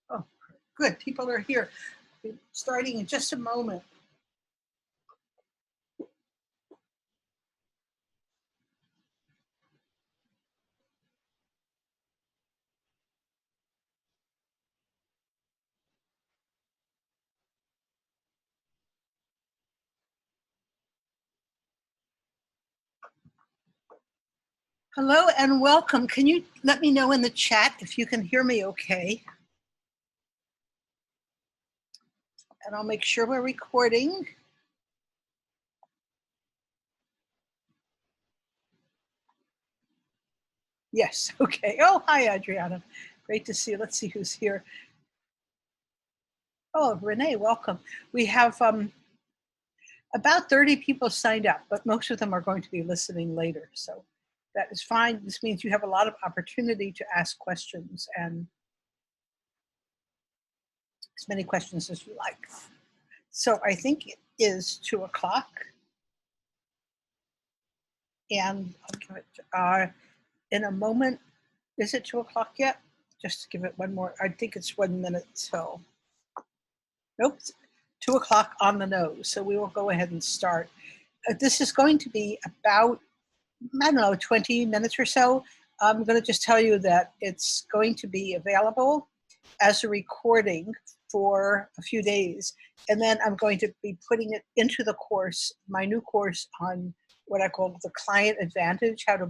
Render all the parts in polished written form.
Oh, good. People are here. Starting in just a moment. Hello and welcome. Can you let me know in the chat if you can hear me okay? And I'll make sure we're recording. Yes, okay. Oh, hi, Adriana. Great to see you. Let's see who's here. Oh, Renee, welcome. We have about 30 people signed up, but most of them are going to be listening later. So that is fine. This means you have a lot of opportunity to ask questions, and as many questions as you like. So I think it is 2 o'clock. And I'll give it in a moment. Is it 2 o'clock yet? Just to give it one more. I think it's 1 minute till. Nope, 2 o'clock on the nose. So we will go ahead and start. This is going to be about, I don't know, 20 minutes or so. I'm going to just tell you that it's going to be available as a recording for a few days. And then I'm going to be putting it into the course, my new course on what I call the client advantage, how to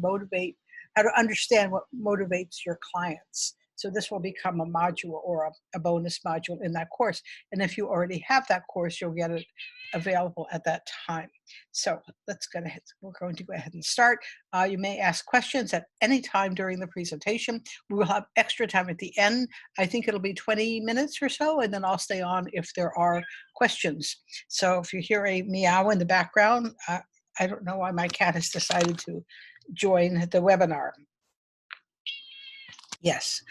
understand what motivates your clients. So this will become a module or a bonus module in that course. And if you already have that course, you'll get it available at that time. So we're going to go ahead and start. You may ask questions at any time during the presentation. We will have extra time at the end. I think it'll be 20 minutes or so, and then I'll stay on if there are questions. So if you hear a meow in the background, I don't know why my cat has decided to join the webinar. Yes.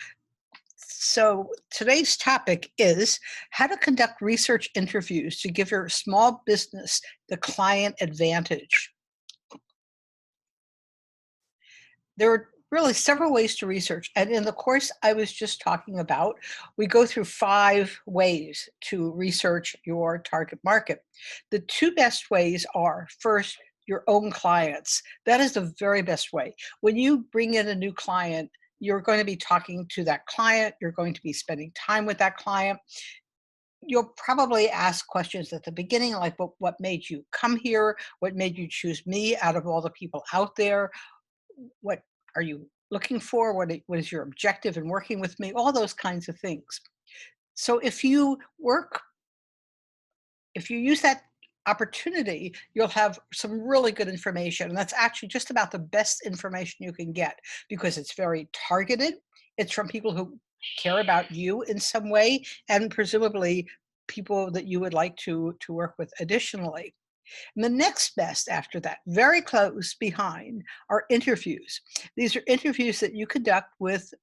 So today's topic is how to conduct research interviews to give your small business the client advantage. There are really several ways to research. And in the course I was just talking about, we go through 5 ways to research your target market. The 2 best ways are, first, your own clients. That is the very best way. When you bring in a new client, you're going to be talking to that client. You're going to be spending time with that client. You'll probably ask questions at the beginning, like what made you come here? What made you choose me out of all the people out there? What are you looking for? What is your objective in working with me? All those kinds of things. So if you use that opportunity, you'll have some really good information. And that's actually just about the best information you can get because it's very targeted. It's from people who care about you in some way, and presumably people that you would like to work with additionally. And the next best after that, very close behind, are interviews. These are interviews that you conduct with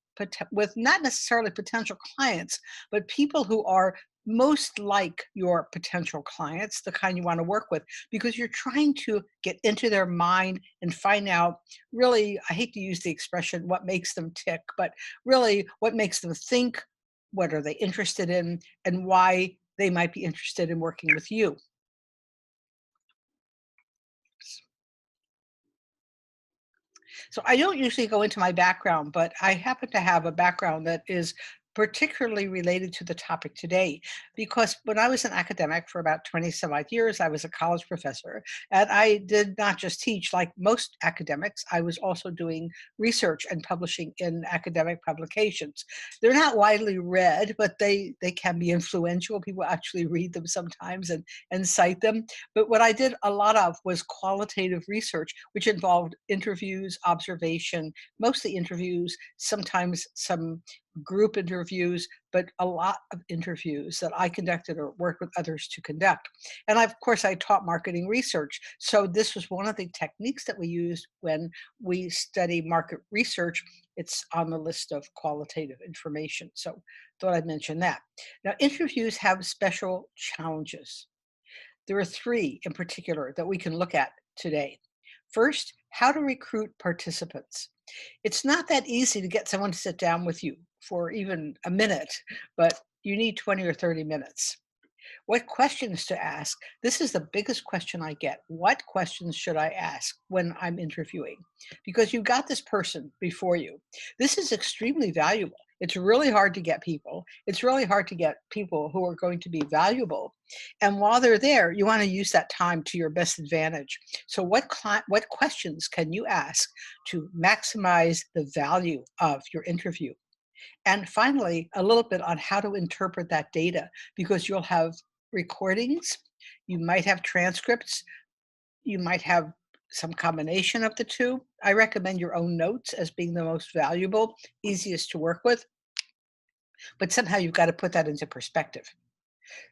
not necessarily potential clients, but people who are most like your potential clients, the kind you want to work with, because you're trying to get into their mind and find out really, I hate to use the expression, what makes them tick, but really what makes them think, what are they interested in, and why they might be interested in working with you. So I don't usually go into my background, but I happen to have a background that is particularly related to the topic today, because when I was an academic for about 20 some odd years, I was a college professor, and I did not just teach like most academics. I was also doing research and publishing in academic publications. They're not widely read, but they can be influential. People actually read them sometimes and cite them. But what I did a lot of was qualitative research, which involved interviews, observation, mostly interviews, sometimes some group interviews, but a lot of interviews that I conducted or worked with others to conduct. And of course, I taught marketing research. So this was one of the techniques that we used when we study market research. It's on the list of qualitative information. So thought I'd mention that. Now, interviews have special challenges. There are 3 in particular that we can look at today. First, how to recruit participants. It's not that easy to get someone to sit down with you for even a minute, but you need 20 or 30 minutes. What questions to ask? This is the biggest question I get. What questions should I ask when I'm interviewing? Because you've got this person before you. This is extremely valuable. It's really hard to get people. It's really hard to get people who are going to be valuable. And while they're there, you want to use that time to your best advantage. So what questions can you ask to maximize the value of your interview? And finally, a little bit on how to interpret that data, because you'll have recordings, you might have transcripts, you might have some combination of the two. I recommend your own notes as being the most valuable, easiest to work with, but somehow you've got to put that into perspective.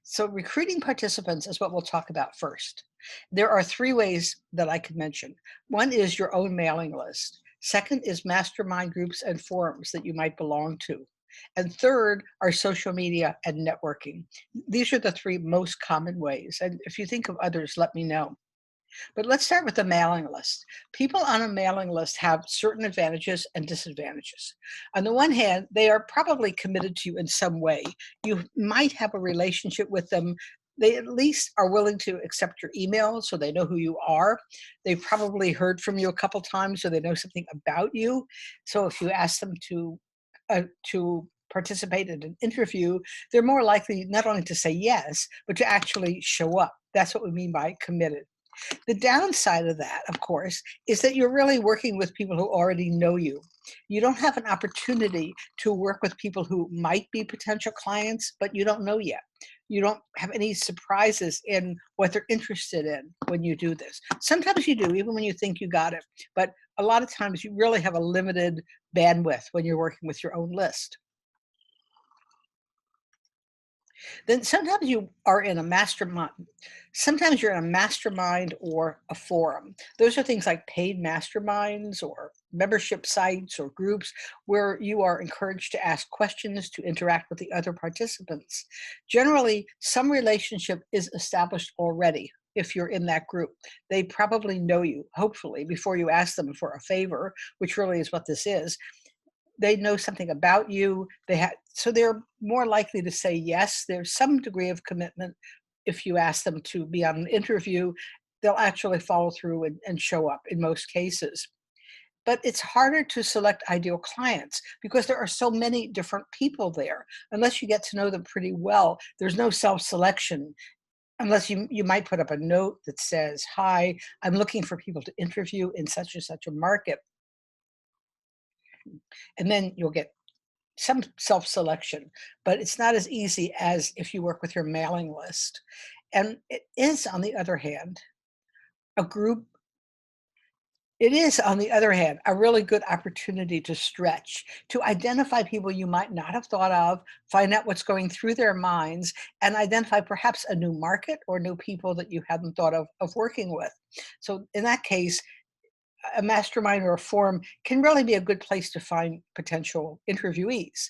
So recruiting participants is what we'll talk about first. There are three ways that I could mention. One is your own mailing list. Second is mastermind groups and forums that you might belong to. And third are social media and networking. These are the three most common ways. And if you think of others, let me know. But let's start with the mailing list. People on a mailing list have certain advantages and disadvantages. On the one hand, they are probably committed to you in some way. You might have a relationship with them. They at least are willing to accept your email, so they know who you are. They've probably heard from you a couple times, so they know something about you. So if you ask them to participate in an interview, they're more likely not only to say yes, but to actually show up. That's what we mean by committed. The downside of that, of course, is that you're really working with people who already know you. You don't have an opportunity to work with people who might be potential clients, but you don't know yet. You don't have any surprises in what they're interested in when you do this. Sometimes you do, even when you think you got it. But a lot of times you really have a limited bandwidth when you're working with your own list. Then sometimes you are in a mastermind. Sometimes you're in a mastermind or a forum. Those are things like paid masterminds or membership sites or groups where you are encouraged to ask questions, to interact with the other participants. Generally, some relationship is established already. If you're in that group, they probably know you, hopefully, before you ask them for a favor, which really is what this is. They know something about you. So they're more likely to say yes. There's some degree of commitment. If you ask them to be on an interview, they'll actually follow through and show up in most cases. But it's harder to select ideal clients because there are so many different people there. Unless you get to know them pretty well, there's no self-selection. Unless you might put up a note that says, "Hi, I'm looking for people to interview in such and such a market." And then you'll get some self-selection, but it's not as easy as if you work with your mailing list. And on the other hand, a group, it is, on the other hand, a really good opportunity to stretch, to identify people you might not have thought of, find out what's going through their minds, and identify perhaps a new market or new people that you hadn't thought of working with. So in that case, a mastermind or a forum can really be a good place to find potential interviewees.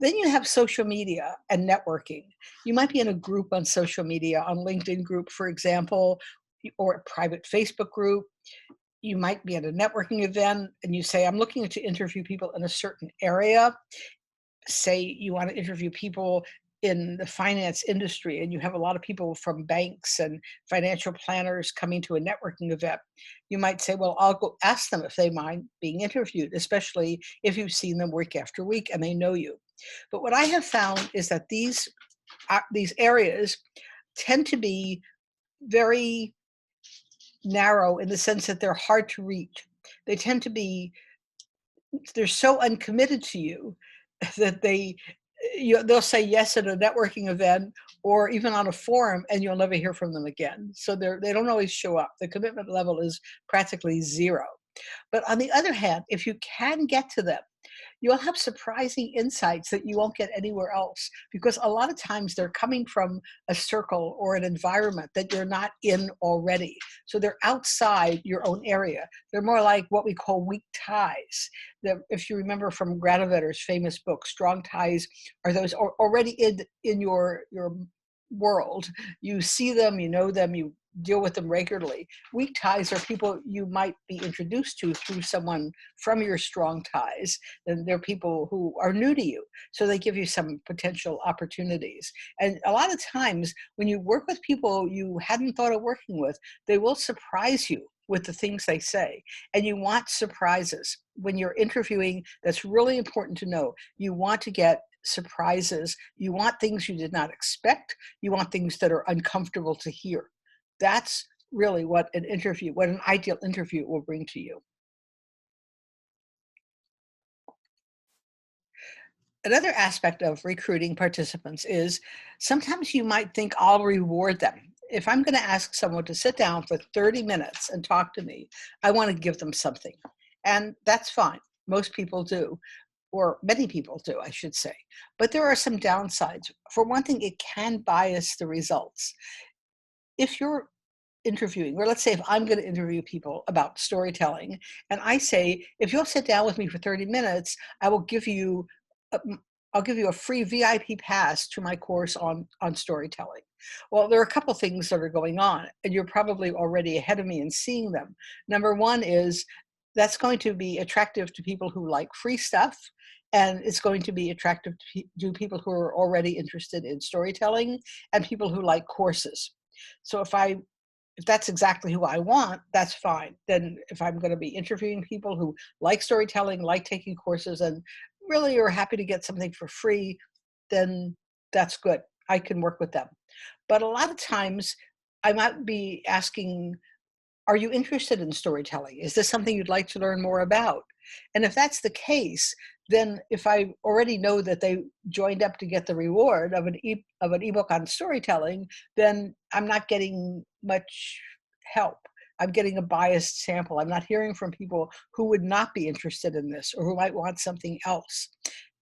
Then you have social media and networking. You might be in a group on social media, on LinkedIn group, for example, or a private Facebook group. You might be at a networking event and you say, I'm looking to interview people in a certain area. Say you want to interview people in the finance industry and you have a lot of people from banks and financial planners coming to a networking event. You might say, well, I'll go ask them if they mind being interviewed, especially if you've seen them week after week and they know you. But what I have found is that these areas tend to be very narrow in the sense that they're hard to reach. They tend to be they're so uncommitted to you that they'll say yes at a networking event or even on a forum and you'll never hear from them again. So they don't always show up. The commitment level is practically zero. But on the other hand, if you can get to them, you'll have surprising insights that you won't get anywhere else, because a lot of times they're coming from a circle or an environment that you're not in already. So they're outside your own area. They're more like what we call weak ties. If you remember from Granovetter's famous book, Strong Ties are those already in your world. You see them, you know them, you deal with them regularly. Weak ties are people you might be introduced to through someone from your strong ties. And they're people who are new to you. So they give you some potential opportunities. And a lot of times when you work with people you hadn't thought of working with, they will surprise you with the things they say. And you want surprises. When you're interviewing, that's really important to know. You want to get surprises. You want things you did not expect. You want things that are uncomfortable to hear. That's really what an ideal interview will bring to you. Another aspect of recruiting participants is sometimes you might think I'll reward them. If I'm going to ask someone to sit down for 30 minutes and talk to me, I want to give them something. And that's fine. Most people do, or many people do, I should say. But there are some downsides. For one thing, it can bias the results. If you're interviewing, or let's say if I'm going to interview people about storytelling, and I say, if you'll sit down with me for 30 minutes, I will give you, a, I'll give you a free VIP pass to my course on storytelling. Well, there are a couple things that are going on, and you're probably already ahead of me in seeing them. Number one is that's going to be attractive to people who like free stuff, and it's going to be attractive to people who are already interested in storytelling and people who like courses. So if that's exactly who I want, that's fine. Then if I'm going to be interviewing people who like storytelling, like taking courses, and really are happy to get something for free, then that's good. I can work with them. But a lot of times I might be asking, are you interested in storytelling? Is this something you'd like to learn more about? And if that's the case, then if I already know that they joined up to get the reward of an ebook on storytelling, then I'm not getting much help. I'm getting a biased sample. I'm not hearing from people who would not be interested in this or who might want something else.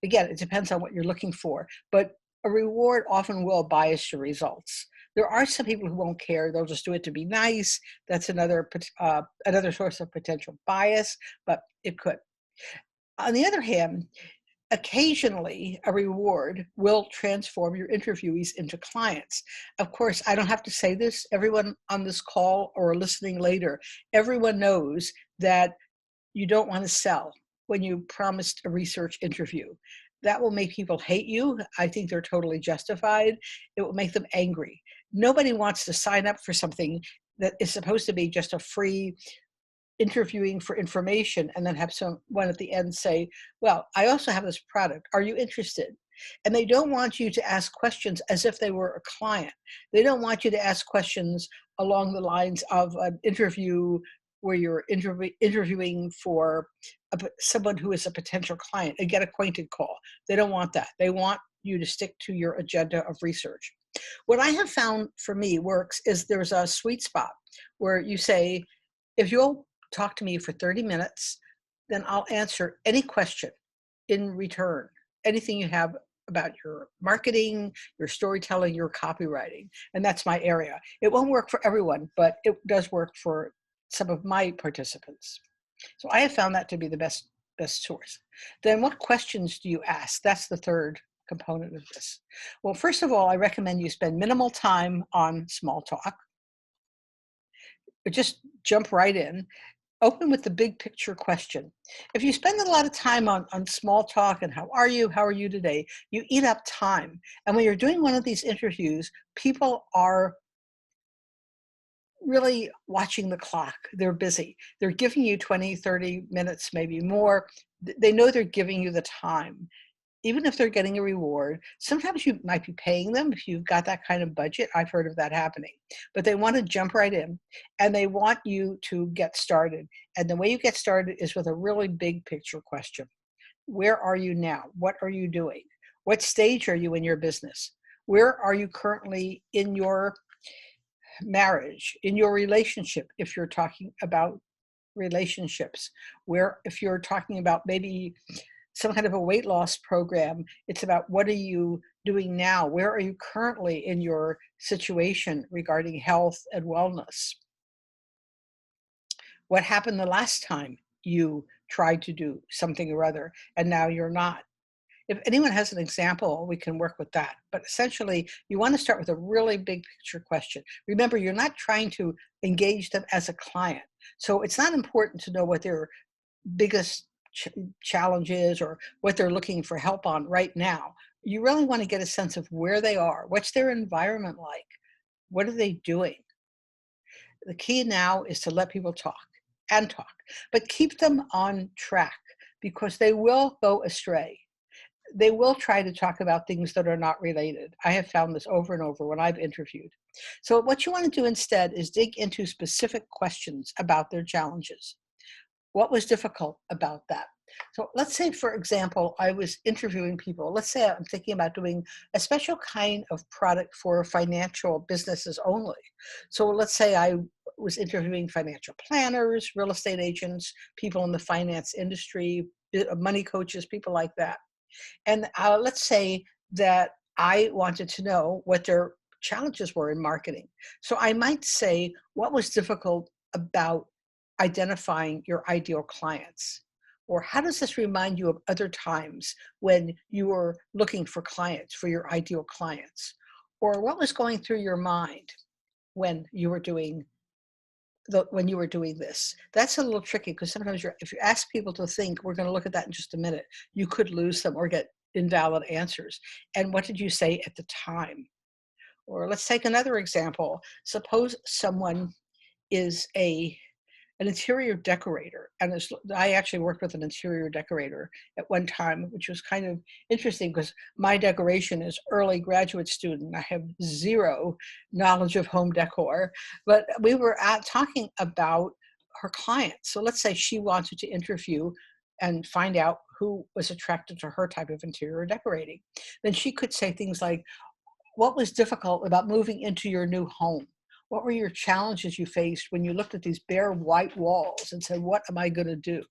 Again, it depends on what you're looking for, but a reward often will bias your results. There are some people who won't care. They'll just do it to be nice. That's another source of potential bias, but it could. On the other hand, occasionally a reward will transform your interviewees into clients. Of course, I don't have to say this. Everyone on this call or listening later, everyone knows that you don't want to sell when you promised a research interview. That will make people hate you. I think they're totally justified. It will make them angry. Nobody wants to sign up for something that is supposed to be just a free interviewing for information and then have someone at the end say, well, I also have this product. Are you interested? And they don't want you to ask questions as if they were a client. They don't want you to ask questions along the lines of an interview where you're interviewing for someone who is a potential client, a get acquainted call. They don't want that. They want you to stick to your agenda of research. What I have found for me works is there's a sweet spot where you say, if you'll talk to me for 30 minutes, then I'll answer any question in return, anything you have about your marketing, your storytelling, your copywriting. And that's my area. It won't work for everyone, but it does work for some of my participants. So I have found that to be the best source. Then what questions do you ask? That's the third component of this. Well, first of all, I recommend you spend minimal time on small talk. But just jump right in. Open with the big picture question. If you spend a lot of time on small talk and how are you today, you eat up time. And when you're doing one of these interviews, people are really watching the clock. They're busy. They're giving you 20, 30 minutes, maybe more. They know they're giving you the time. Even if they're getting a reward, sometimes you might be paying them if you've got that kind of budget. I've heard of that happening. But they want to jump right in and they want you to get started. And the way you get started is with a really big picture question. Where are you now? What are you doing? What stage are you in your business? Where are you currently in your marriage, in your relationship, if you're talking about relationships? Where, if you're talking about maybe some kind of a weight loss program, it's about what are you doing now? Where are you currently in your situation regarding health and wellness? What happened the last time you tried to do something or other and now you're not? If anyone has an example, we can work with that. But essentially, you want to start with a really big picture question. Remember, you're not trying to engage them as a client. So it's not important to know what their biggest challenge is or what they're looking for help on right now. You really want to get a sense of where they are. What's their environment like? What are they doing? The key now is to let people talk and talk, but keep them on track because they will go astray. They will try to talk about things that are not related. I have found this over and over when I've interviewed. So, what you want to do instead is dig into specific questions about their challenges. What was difficult about that? So let's say, for example, I was interviewing people. Let's say I'm thinking about doing a special kind of product for financial businesses only. So let's say I was interviewing financial planners, real estate agents, people in the finance industry, money coaches, people like that. And let's say that I wanted to know what their challenges were in marketing. So I might say, what was difficult about identifying your ideal clients? Or how does this remind you of other times when you were looking for clients, for your ideal clients? Or what was going through your mind when you were doing this? That's a little tricky because sometimes if you ask people to think, we're going to look at that in just a minute, you could lose them or get invalid answers. And what did you say at the time? Or let's take another example. Suppose someone is an interior decorator. And I actually worked with an interior decorator at one time, which was kind of interesting because my decoration is early graduate student. I have zero knowledge of home decor, but we were talking about her clients. So let's say she wanted to interview and find out who was attracted to her type of interior decorating. Then she could say things like, what was difficult about moving into your new home? What were your challenges you faced when you looked at these bare white walls and said, what am I going to do?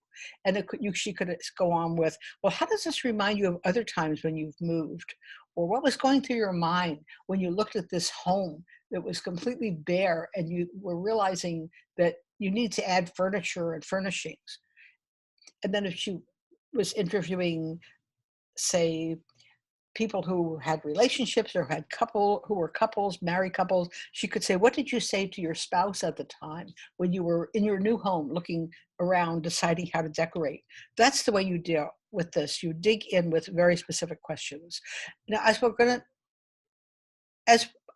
And she could go on with, well, how does this remind you of other times when you've moved? Or what was going through your mind when you looked at this home that was completely bare and you were realizing that you need to add furniture and furnishings? And then if she was interviewing, say, people who had relationships or who were couples, married couples, she could say, what did you say to your spouse at the time when you were in your new home looking around, deciding how to decorate? That's the way you deal with this. You dig in with very specific questions. Now, as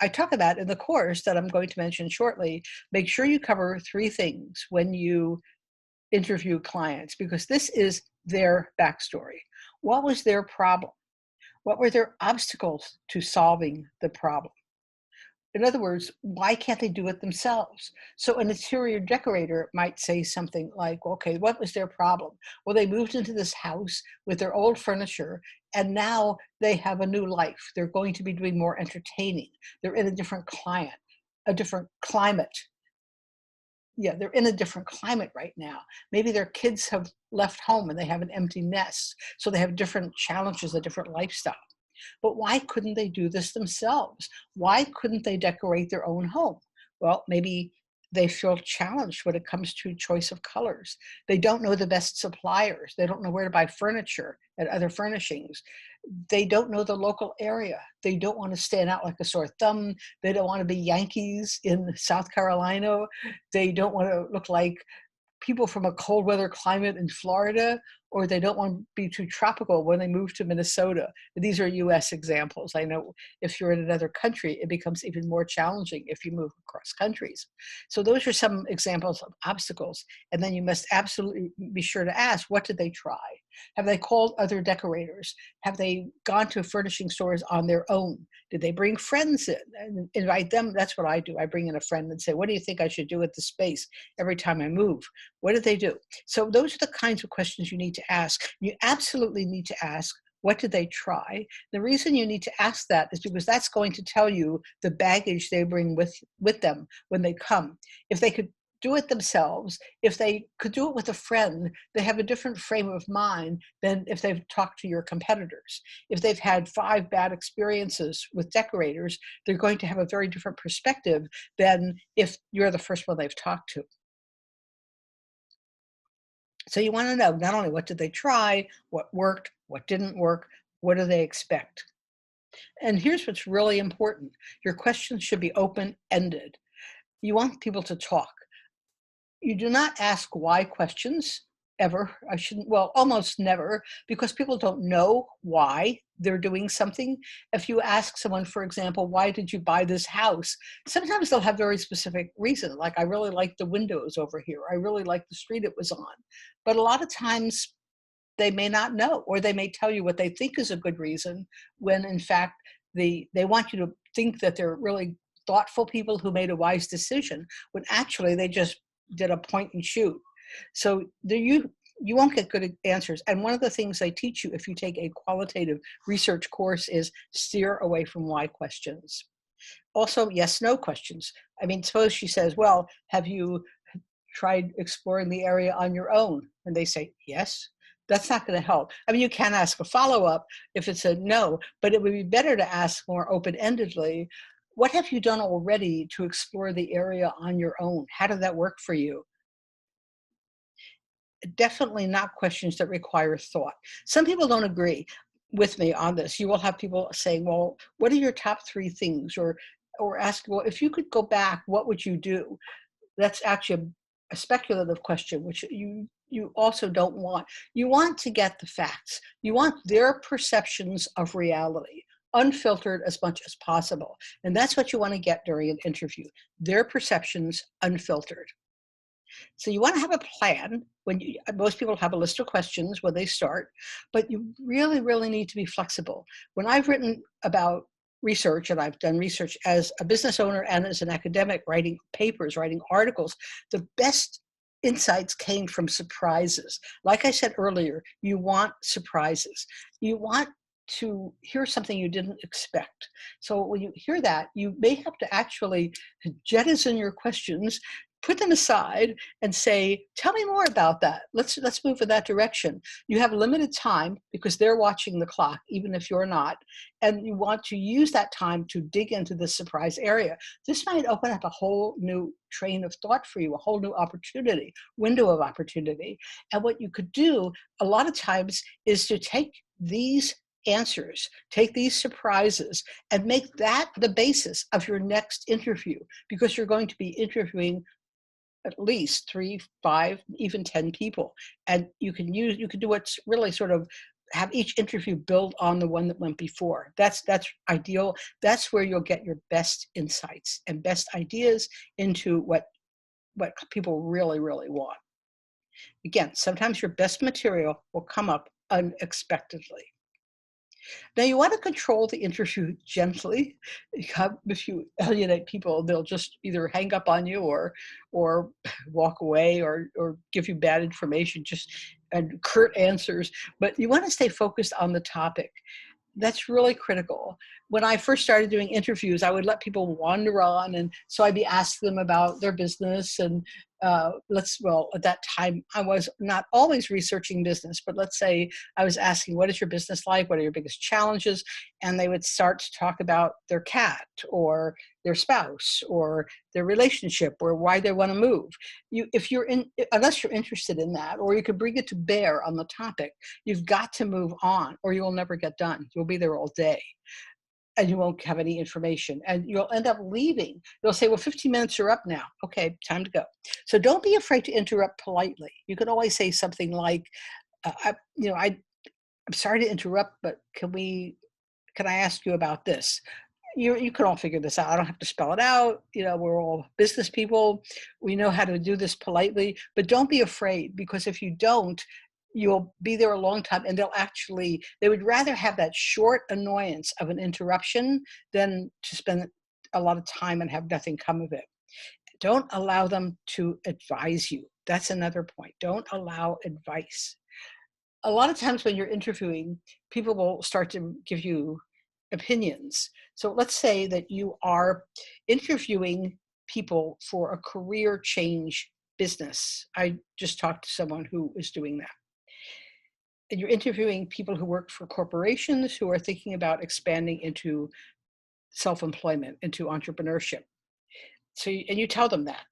I talk about in the course that I'm going to mention shortly, make sure you cover three things when you interview clients, because this is their backstory. What was their problem? What were their obstacles to solving the problem? In other words, why can't they do it themselves? So an interior decorator might say something like, okay, what was their problem? Well, they moved into this house with their old furniture, and now they have a new life. They're going to be doing more entertaining. They're in a different climate. Yeah, they're in a different climate right now. Maybe their kids have left home and they have an empty nest. So they have different challenges, a different lifestyle. But why couldn't they do this themselves? Why couldn't they decorate their own home? Well, maybe they feel challenged when it comes to choice of colors. They don't know the best suppliers. They don't know where to buy furniture and other furnishings. They don't know the local area. They don't want to stand out like a sore thumb. They don't want to be Yankees in South Carolina. They don't want to look like people from a cold weather climate in Florida, or they don't want to be too tropical when they move to Minnesota. These are US examples. I know if you're in another country, it becomes even more challenging if you move across countries. So those are some examples of obstacles. And then you must absolutely be sure to ask, what did they try? Have they called other decorators? Have they gone to furnishing stores on their own? Did they bring friends in and invite them? That's what I do. I bring in a friend and say, what do you think I should do with the space every time I move? What did they do? So those are the kinds of questions you need to ask. You absolutely need to ask, what did they try? The reason you need to ask that is because that's going to tell you the baggage they bring with them when they come. If they could do it themselves, if they could do it with a friend, they have a different frame of mind than if they've talked to your competitors. If they've had 5 bad experiences with decorators, they're going to have a very different perspective than if you're the first one they've talked to. So you want to know not only what did they try, what worked, what didn't work, What do they expect? And here's what's really important. Your questions should be open-ended. You want people to talk. You do not ask why questions ever. I shouldn't, well, almost never, because people don't know why they're doing something. If you ask someone, for example, why did you buy this house? Sometimes they'll have very specific reason, like I really like the windows over here. I really like the street it was on. But a lot of times they may not know, or they may tell you what they think is a good reason when in fact they want you to think that they're really thoughtful people who made a wise decision when actually they just did a point and shoot. So you won't get good answers. And one of the things they teach you if you take a qualitative research course is steer away from why questions. Also, yes, no questions. I mean, suppose she says, well, have you tried exploring the area on your own? And they say, yes. That's not going to help. I mean, you can ask a follow-up if it's a no, but it would be better to ask more open-endedly, what have you done already to explore the area on your own? How did that work for you? Definitely not questions that require thought. Some people don't agree with me on this. You will have people saying, well, what are your top three things? Or ask, well, if you could go back, what would you do? That's actually a speculative question, which you also don't want. You want to get the facts. You want their perceptions of reality, unfiltered as much as possible. And that's what you want to get during an interview, their perceptions unfiltered. So you want to have a plan when most people have a list of questions when they start, but you really, really need to be flexible. When I've written about research, and I've done research as a business owner and as an academic, writing papers, writing articles, the best insights came from surprises. Like I said earlier, you want surprises. You want to hear something you didn't expect. So when you hear that, you may have to actually jettison your questions, put them aside and say, tell me more about that. Let's move in that direction. You have limited time because they're watching the clock, even if you're not. And you want to use that time to dig into the surprise area. This might open up a whole new train of thought for you, a whole new opportunity, window of opportunity. And what you could do a lot of times is to take these answers, take these surprises, and make that the basis of your next interview, because you're going to be interviewing at least 3, 5, even 10 people. And you can do what's really sort of have each interview build on the one that went before. That's ideal. That's where you'll get your best insights and best ideas into what people really, really want. Again, sometimes your best material will come up unexpectedly. Now you want to control the interview gently. If you alienate people, they'll just either hang up on you or walk away or give you bad information, just and curt answers. But you want to stay focused on the topic. That's really critical. When I first started doing interviews, I would let people wander on, and so I'd be asking them about their business. And at that time, I was not always researching business, but let's say I was asking, what is your business like? What are your biggest challenges? And they would start to talk about their cat or their spouse or their relationship or why they want to move. Unless you're interested in that, or you could bring it to bear on the topic, you've got to move on or you will never get done. You'll be there all day and you won't have any information and you'll end up leaving. They'll say, well, 15 minutes are up now. Okay, time to go. So don't be afraid to interrupt politely. You can always say something like, I'm sorry to interrupt, but can I ask you about this? You can all figure this out. I don't have to spell it out. We're all business people. We know how to do this politely, but don't be afraid, because if you don't, you'll be there a long time and they would rather have that short annoyance of an interruption than to spend a lot of time and have nothing come of it. Don't allow them to advise you. That's another point. Don't allow advice. A lot of times when you're interviewing, people will start to give you opinions. So let's say that you are interviewing people for a career change business. I just talked to someone who is doing that. And you're interviewing people who work for corporations who are thinking about expanding into self-employment, into entrepreneurship. So, and you tell them that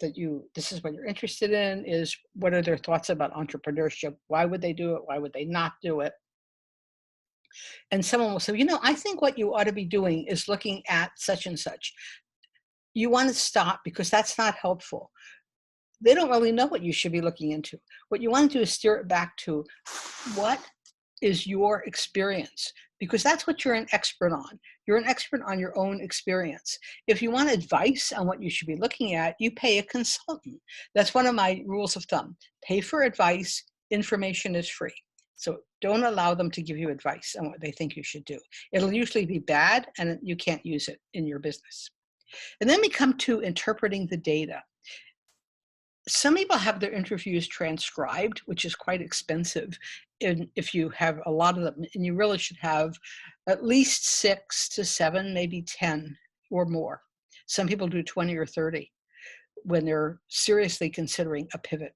this is what you're interested in, is what are their thoughts about entrepreneurship? Why would they do it? Why would they not do it? And someone will say, you know, I think what you ought to be doing is looking at such and such. You want to stop because that's not helpful. They don't really know what you should be looking into. What you want to do is steer it back to what is your experience, because that's what you're an expert on. You're an expert on your own experience. If you want advice on what you should be looking at, you pay a consultant. That's one of my rules of thumb. Pay for advice, information is free. So don't allow them to give you advice on what they think you should do. It'll usually be bad and you can't use it in your business. And then we come to interpreting the data. Some people have their interviews transcribed, which is quite expensive if you have a lot of them, and you really should have at least 6 to 7, maybe 10 or more. Some people do 20 or 30 when they're seriously considering a pivot.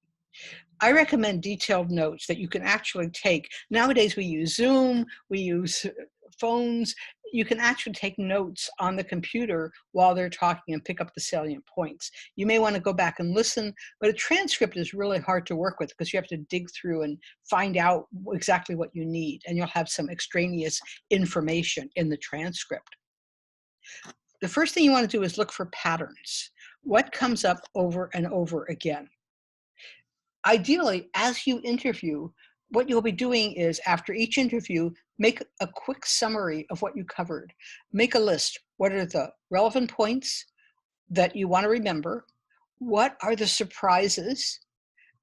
I recommend detailed notes that you can actually take. Nowadays we use Zoom, we use phones. You can actually take notes on the computer while they're talking and pick up the salient points. You may want to go back and listen, but a transcript is really hard to work with because you have to dig through and find out exactly what you need, and you'll have some extraneous information in the transcript. The first thing you want to do is look for patterns. What comes up over and over again? Ideally, as you interview, what you'll be doing is after each interview, make a quick summary of what you covered. Make a list. What are the relevant points that you want to remember? What are the surprises?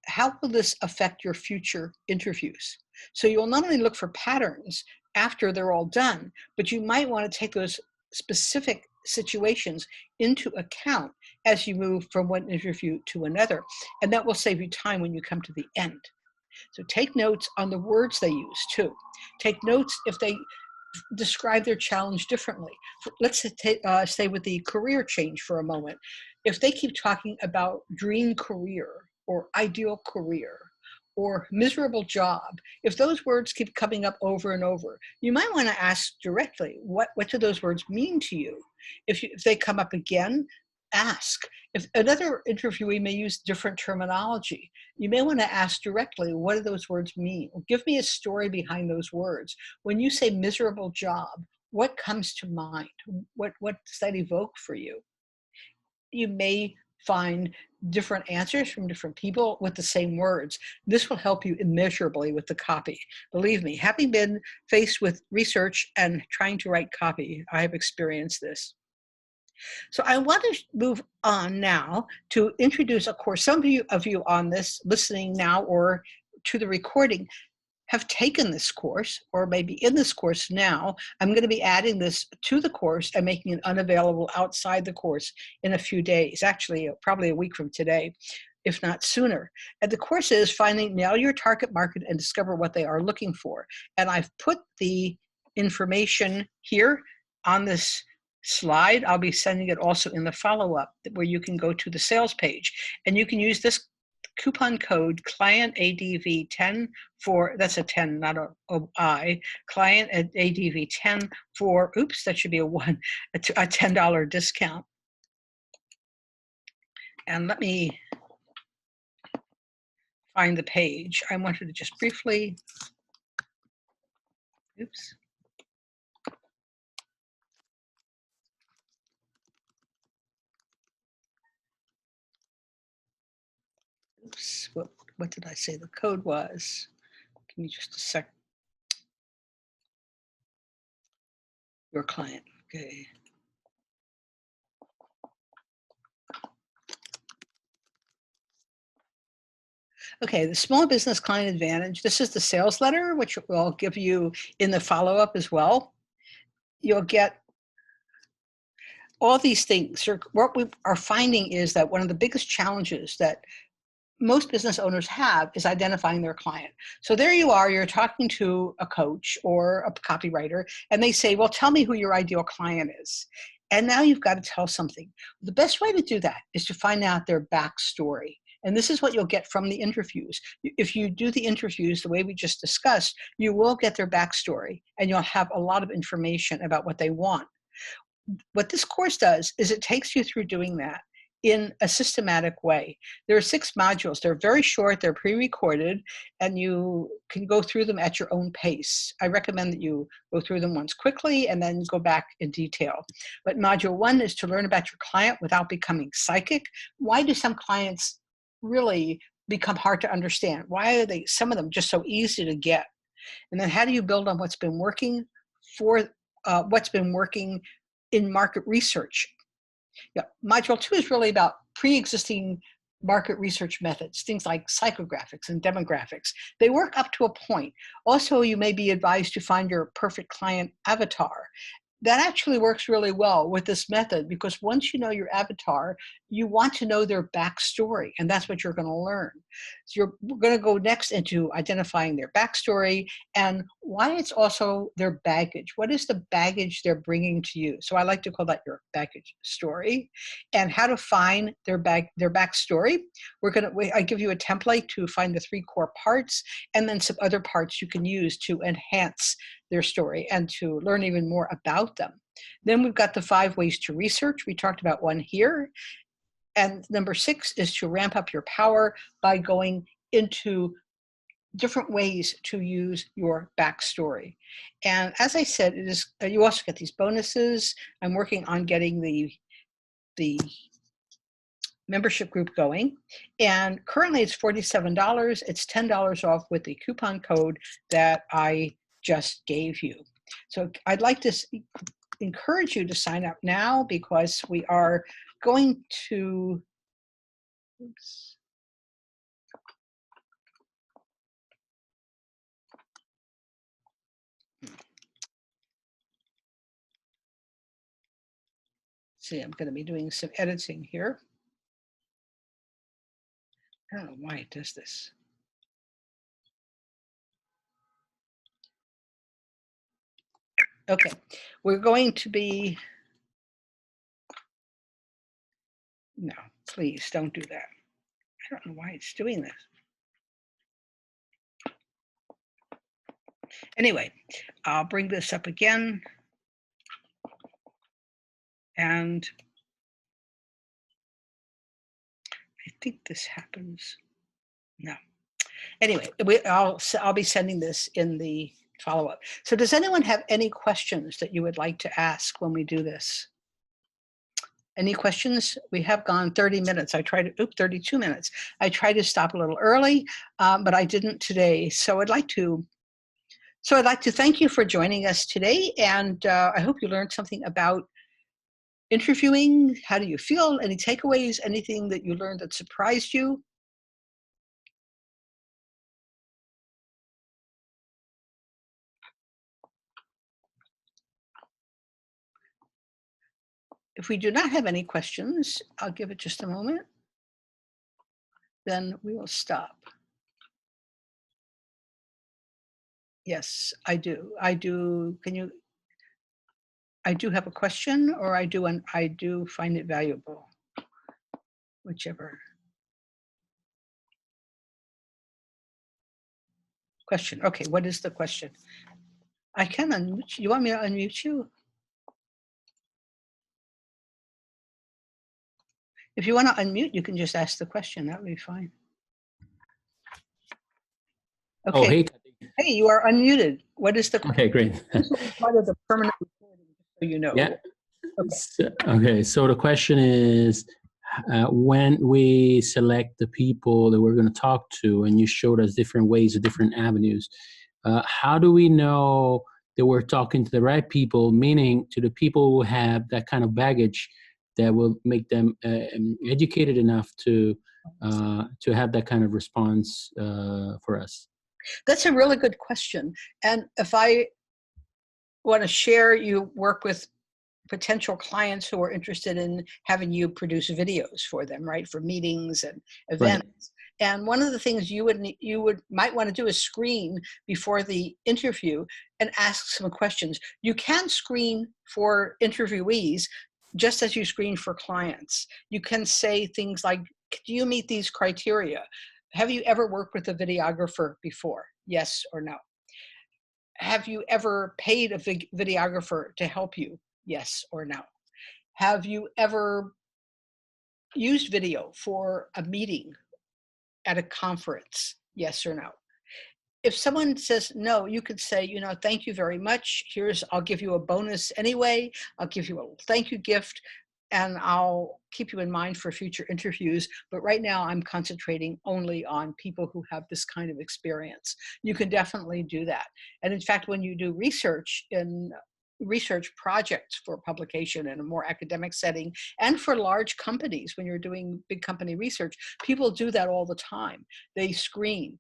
How will this affect your future interviews? So you'll not only look for patterns after they're all done, but you might want to take those specific situations into account as you move from one interview to another. And that will save you time when you come to the end. So take notes on the words they use too. Take notes if they describe their challenge differently. Let's stay with the career change for a moment. If they keep talking about dream career or ideal career or miserable job, if those words keep coming up over and over, you might want to ask directly, what do those words mean to you? If they come up again, ask. If another interviewee may use different terminology, you may want to ask directly, what do those words mean? Give me a story behind those words. When you say miserable job, what comes to mind? What does that evoke for you? You may find different answers from different people with the same words. This will help you immeasurably with the copy. Believe me, having been faced with research and trying to write copy, I have experienced this. So I want to move on now to introduce a course. Some of you on this listening now or to the recording have taken this course or maybe in this course now. I'm going to be adding this to the course and making it unavailable outside the course in a few days, actually probably a week from today, if not sooner. And the course is Nail Your Target Market and Discover What They Are Looking For. And I've put the information here on this slide. I'll be sending it also in the follow-up where you can go to the sales page and you can use this coupon code client ADV 10 for, that's a 10, not a I, client at ADV 10 for, oops, that should be a $10 discount. And let me find the page. I wanted to just briefly, oops. Oops, what did I say the code was? Give me just a sec. Your client, okay. Okay, the Small Business Client Advantage. This is the sales letter, which we'll give you in the follow-up as well. You'll get all these things. What we are finding is that one of the biggest challenges that most business owners have is identifying their client. So there you are, you're talking to a coach or a copywriter, and they say, well, tell me who your ideal client is. And now you've got to tell something. The best way to do that is to find out their backstory. And this is what you'll get from the interviews. If you do the interviews the way we just discussed, you will get their backstory and you'll have a lot of information about what they want. What this course does is it takes you through doing that in a systematic way. There are 6 modules. They're very short, they're pre-recorded, and you can go through them at your own pace. I recommend that you go through them once quickly and then go back in detail. But module 1 is to learn about your client without becoming psychic. Why do some clients really become hard to understand? Why are they, some of them, just so easy to get? And then how do you build on what's been working in market research? Yeah, module 2 is really about pre-existing market research methods, things like psychographics and demographics. They work up to a point. Also, you may be advised to find your perfect client avatar. That actually works really well with this method, because once you know your avatar, you want to know their backstory, and that's what you're going to learn. So you're going to go next into identifying their backstory and why it's also their baggage. What is the baggage they're bringing to you? So I like to call that your baggage story, and how to find their backstory. I give you a template to find the 3 core parts, and then some other parts you can use to enhance their story and to learn even more about them. Then we've got the 5 ways to research. We talked about one here. And number 6 is to ramp up your power by going into different ways to use your backstory. And as I said, it is, you also get these bonuses. I'm working on getting the membership group going, and currently it's $47. It's $10 off with the coupon code that I just gave you. So I'd like to encourage you to sign up now, because we are going to, oops. See, I'm going to be doing some editing here. I don't know why it does this. Okay, we're going to be, no, please don't do that. I don't know why it's doing this. Anyway, I'll bring this up again. And I think this happens. No. Anyway, I'll be sending this in the follow-up. So does anyone have any questions that you would like to ask when we do this? Any questions? We have gone 30 minutes. 32 minutes. I tried to stop a little early, but I didn't today. So I'd like to thank you for joining us today. And I hope you learned something about interviewing. How do you feel? Any takeaways? Anything that you learned that surprised you? If we do not have any questions, I'll give it just a moment. Then we will stop. Yes, I do. I do. I do have a question, or I do find it valuable, whichever. Question. Okay, what is the question? I can unmute you. You want me to unmute you? If you want to unmute, you can just ask the question. That would be fine. Okay. Oh, hey. Hey, you are unmuted. What is the question? Okay, great. This will be part of the permanent recording, so you know. Yeah. Okay. So the question is, when we select the people that we're going to talk to, and you showed us different ways or different avenues, how do we know that we're talking to the right people, meaning to the people who have that kind of baggage that will make them educated enough to have that kind of response for us? That's a really good question. And if I want to share, you work with potential clients who are interested in having you produce videos for them, right? For meetings and events. Right. And one of the things you might want to do is screen before the interview and ask some questions. You can screen for interviewees just as you screen for clients. You can say things like, do you meet these criteria? Have you ever worked with a videographer before? Yes or no? Have you ever paid a videographer to help you? Yes or no? Have you ever used video for a meeting at a conference, yes or no? If someone says no, you could say, thank you very much. I'll give you a bonus anyway. I'll give you a thank you gift and I'll keep you in mind for future interviews. But right now I'm concentrating only on people who have this kind of experience. You can definitely do that. And in fact, when you do research projects for publication in a more academic setting and for large companies, when you're doing big company research, people do that all the time. They screen.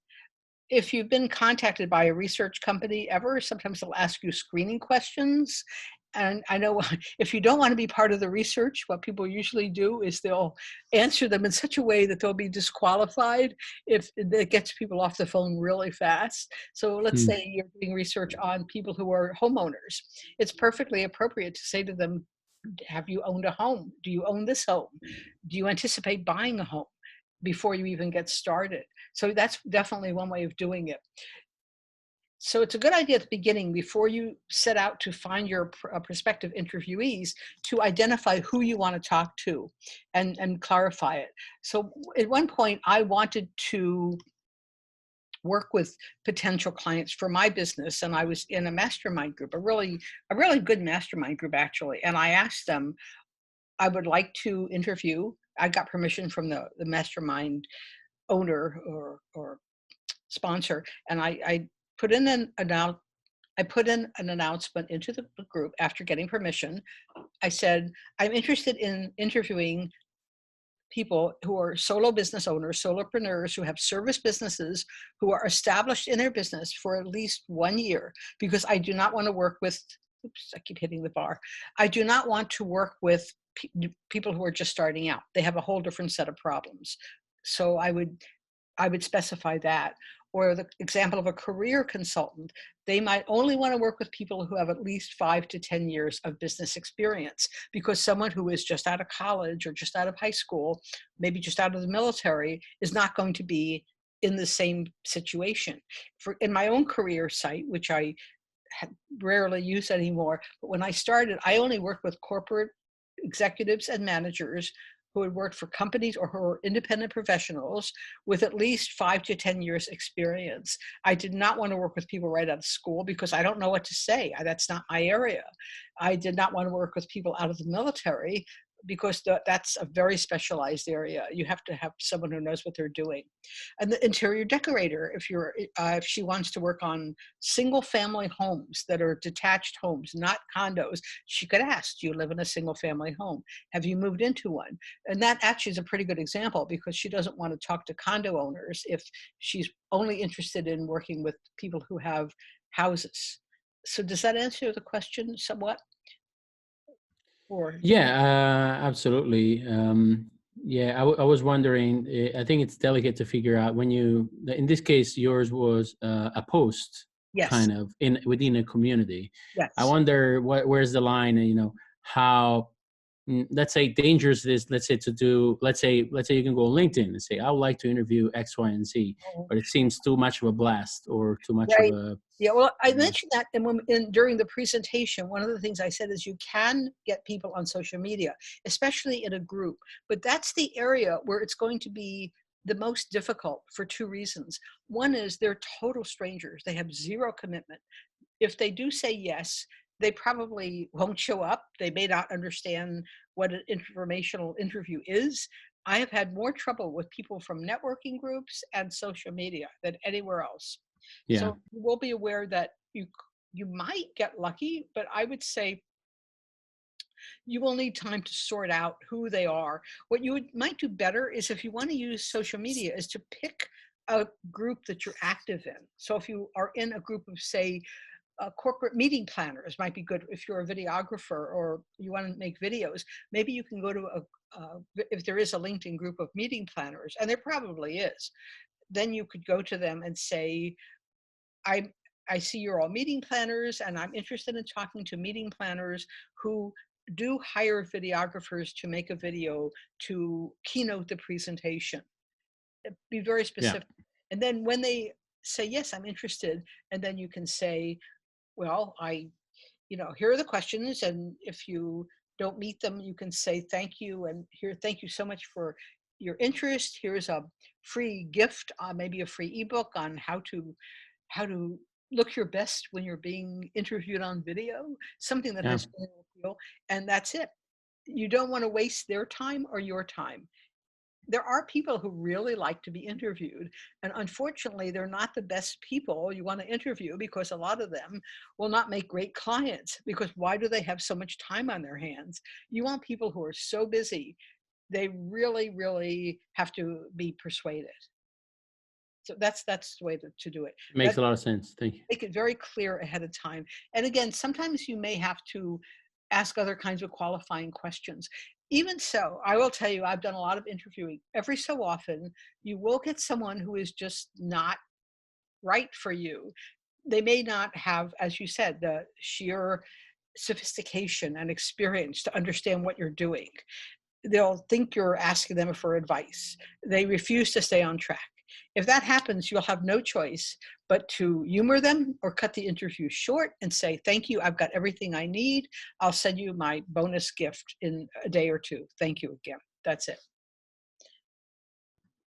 If you've been contacted by a research company ever, sometimes they'll ask you screening questions. And I know if you don't want to be part of the research, what people usually do is they'll answer them in such a way that they'll be disqualified if it gets people off the phone really fast. So let's Mm. say you're doing research on people who are homeowners. It's perfectly appropriate to say to them, have you owned a home? Do you own this home? Do you anticipate buying a home before you even get started? So that's definitely one way of doing it. So it's a good idea at the beginning, before you set out to find your prospective interviewees, to identify who you want to talk to and clarify it. So at one point, I wanted to work with potential clients for my business, and I was in a mastermind group, a really good mastermind group, actually. And I asked them, I would like to interview. I got permission from the mastermind owner or sponsor, and I put in I put in an announcement into the group after getting permission. I said, I'm interested in interviewing people who are solo business owners, solopreneurs who have service businesses, who are established in their business for at least 1 year, because I do not want to work with, oops, I keep hitting the bar. I do not want to work with people who are just starting out. They have a whole different set of problems. So I would specify that. Or the example of a career consultant, they might only want to work with people who have at least 5 to 10 years of business experience, because someone who is just out of college or just out of high school, maybe just out of the military, is not going to be in the same situation. In my own career site, which I rarely use anymore, but when I started, I only worked with corporate executives and managers who had worked for companies or who were independent professionals with at least 5 to 10 years experience. I did not want to work with people right out of school, because I don't know what to say. That's not my area. I did not want to work with people out of the military, because that's a very specialized area. You have to have someone who knows what they're doing. And the interior decorator, if she wants to work on single family homes that are detached homes, not condos, she could ask, do you live in a single family home? Have you moved into one? And that actually is a pretty good example, because she doesn't want to talk to condo owners if she's only interested in working with people who have houses. So does that answer the question somewhat? Or Yeah, absolutely. Yeah, I was wondering. I think it's delicate to figure out when in this case, yours was a post yes, kind of in within a community. I yes. wonder where's the line. How let's say dangerous it is. Let's say let's say you can go on LinkedIn and say I would like to interview X, Y, and Z, but it seems too much of a blast or too much of Right. a Yeah, well, I uh, mentioned that during the presentation. One of the things I said is you can get people on social media, especially in a group, but that's the area where it's going to be the most difficult for two reasons. One is they're total strangers. They have zero commitment. If they do say yes, they probably won't show up. They may not understand what an informational interview is. I have had more trouble with people from networking groups and social media than anywhere else. yeah. So you will be aware that you might get lucky, but I would say you will need time to sort out who they are. What might do better is, if you want to use social media, is to pick a group that you're active in. So if you are in a group of, say, corporate meeting planners, might be good. If you're a videographer or you want to make videos, maybe you can go to if there is a LinkedIn group of meeting planners, and there probably is, then you could go to them and say, I I see you're all meeting planners, and I'm interested in talking to meeting planners who do hire videographers to make a video to keynote the presentation. Be very Yeah. specific. And then when they say, yes, I'm interested, and then you can say, well, here are the questions, and if you don't meet them, you can say thank you, and here, thank you so much for your interest. Here's a free gift, maybe a free ebook on how to look your best when you're being interviewed on video, something that Yeah. has real appeal, and that's it. You don't want to waste their time or your time. There are people who really like to be interviewed, and unfortunately they're not the best people you want to interview, because a lot of them will not make great clients, because why do they have so much time on their hands? You want people who are so busy, they really have to be persuaded. So that's the way to do it. Makes a lot of sense. Thank you. Make it very clear ahead of time. And again, sometimes you may have to ask other kinds of qualifying questions. Even so, I will tell you, I've done a lot of interviewing. Every so often, you will get someone who is just not right for you. They may not have, as you said, the sheer sophistication and experience to understand what you're doing. They'll think you're asking them for advice. They refuse to stay on track. If that happens, you'll have no choice but to humor them or cut the interview short and say, thank you, I've got everything I need. I'll send you my bonus gift in a day or two. Thank you again. That's it.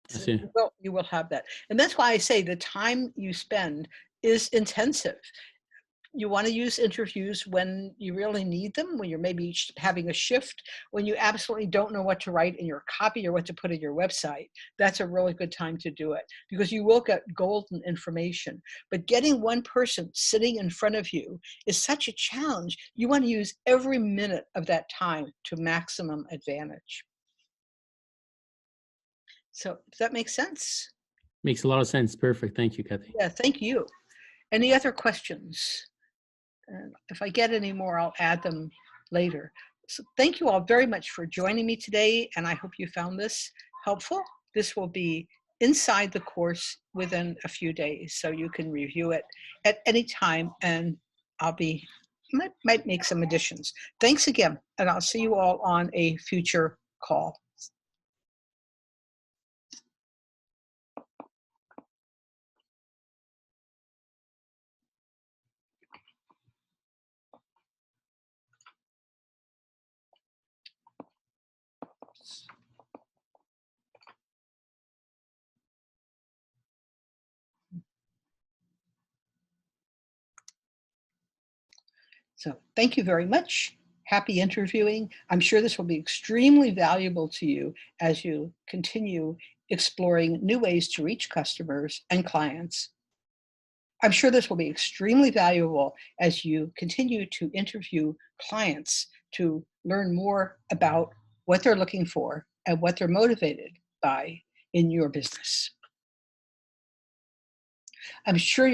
I So see. you will have that. And that's why I say the time you spend is intensive. You want to use interviews when you really need them, when you're maybe having a shift, when you absolutely don't know what to write in your copy or what to put in your website. That's a really good time to do it, because you will get golden information. But getting one person sitting in front of you is such a challenge. You want to use every minute of that time to maximum advantage. So does that make sense? Makes a lot of sense. Perfect. Thank you, Kathy. Yeah, thank you. Any other questions? And if I get any more, I'll add them later. So thank you all very much for joining me today, and I hope you found this helpful. This will be inside the course within a few days, so you can review it at any time, and might make some additions. Thanks again, and I'll see you all on a future call. So thank you very much. Happy interviewing. I'm sure this will be extremely valuable to you as you continue exploring new ways to reach customers and clients. I'm sure this will be extremely valuable as you continue to interview clients to learn more about what they're looking for and what they're motivated by in your business. I'm sure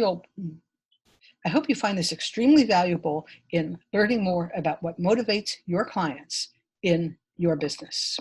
I hope you find this extremely valuable in learning more about what motivates your clients in your business.